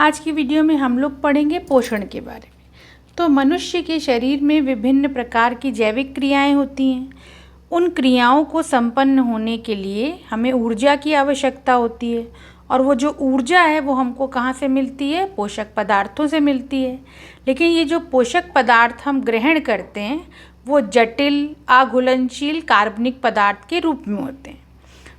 आज की वीडियो में हम लोग पढ़ेंगे पोषण के बारे में। तो मनुष्य के शरीर में विभिन्न प्रकार की जैविक क्रियाएं होती हैं। उन क्रियाओं को संपन्न होने के लिए हमें ऊर्जा की आवश्यकता होती है, और वो जो ऊर्जा है वो हमको कहाँ से मिलती है? पोषक पदार्थों से मिलती है। लेकिन ये जो पोषक पदार्थ हम ग्रहण करते हैं वो जटिल, अघुलनशील कार्बनिक पदार्थ के रूप में होते हैं।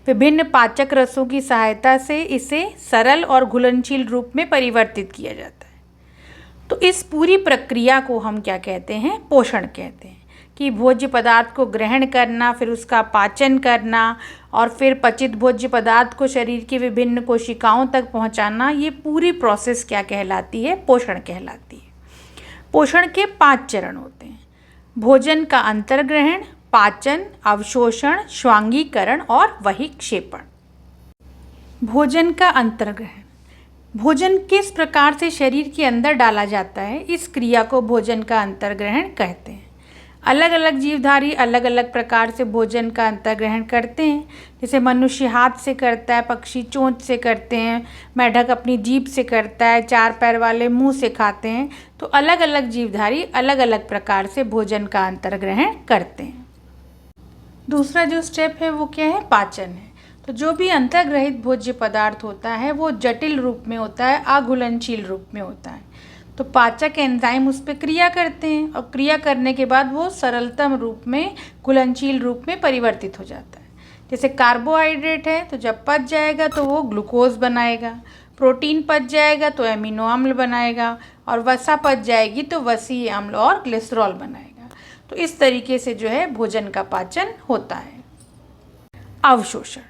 विभिन्न पाचक रसों की सहायता से इसे सरल और घुलनशील रूप में परिवर्तित किया जाता है। तो इस पूरी प्रक्रिया को हम क्या कहते हैं? पोषण कहते हैं। कि भोज्य पदार्थ को ग्रहण करना, फिर उसका पाचन करना और फिर पचित भोज्य पदार्थ को शरीर की विभिन्न कोशिकाओं तक पहुंचाना, ये पूरी प्रोसेस क्या कहलाती है? पोषण कहलाती है। पोषण के 5 चरण होते हैं: भोजन का अंतर्ग्रहण, पाचन, अवशोषण, श्वांगीकरण और बहिक्षेपण। भोजन का अंतर्ग्रहण। भोजन किस प्रकार से शरीर के अंदर डाला जाता है, इस क्रिया को भोजन का अंतर्ग्रहण कहते हैं। अलग अलग जीवधारी अलग अलग प्रकार से भोजन का अंतर्ग्रहण करते हैं। जैसे मनुष्य हाथ से करता है, पक्षी चोंच से करते हैं, मेढक अपनी जीभ से करता है, 4 पैर वाले मुंह से खाते हैं। तो अलग अलग जीवधारी अलग अलग प्रकार से भोजन का अंतर्ग्रहण करते हैं। दूसरा जो स्टेप है वो क्या है? पाचन है। तो जो भी अंतर्ग्रहित भोज्य पदार्थ होता है वो जटिल रूप में होता है, अघुलनशील रूप में होता है। तो पाचक एंजाइम उस पर क्रिया करते हैं और क्रिया करने के बाद वो सरलतम रूप में, घुलनशील रूप में परिवर्तित हो जाता है। जैसे कार्बोहाइड्रेट है तो जब पच जाएगा तो वो ग्लूकोज बनाएगा, प्रोटीन पच जाएगा तो एमिनो अम्ल बनाएगा, और वसा पच जाएगी तो वसीय अम्ल और ग्लिसरॉल बनाएगा। तो इस तरीके से जो है भोजन का पाचन होता है। अवशोषण।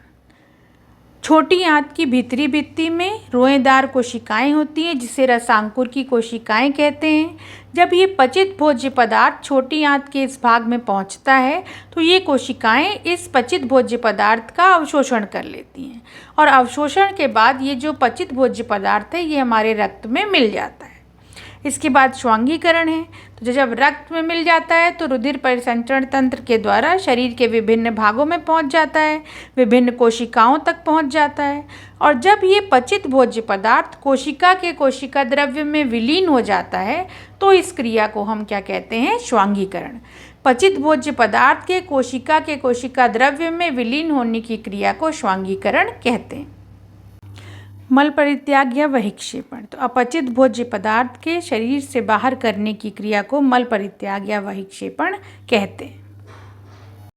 छोटी आंत की भीतरी भित्ति में रोएदार कोशिकाएं होती हैं जिसे रसांकुर की कोशिकाएं कहते हैं। जब ये पचित भोज्य पदार्थ छोटी आंत के इस भाग में पहुंचता है तो ये कोशिकाएं इस पचित भोज्य पदार्थ का अवशोषण कर लेती हैं, और अवशोषण के बाद ये जो पचित भोज्य पदार्थ है ये हमारे रक्त में मिल जाता है। इसके बाद श्वांगीकरण है। तो जब रक्त में मिल जाता है तो रुधिर परिसंचरण तंत्र के द्वारा शरीर के विभिन्न भागों में पहुंच जाता है, विभिन्न कोशिकाओं तक पहुंच जाता है। और जब ये पचित भोज्य पदार्थ कोशिका के कोशिका द्रव्य में विलीन हो जाता है तो इस क्रिया को हम क्या कहते हैं? श्वांगीकरण। पचित भोज्य पदार्थ के कोशिका द्रव्य में विलीन होने की क्रिया को श्वांगीकरण कहते हैं। मल परित्याग या बहिक्षेपण। तो अपचित भोज्य पदार्थ के शरीर से बाहर करने की क्रिया को मल परित्याग या बहिक्षेपण कहते हैं।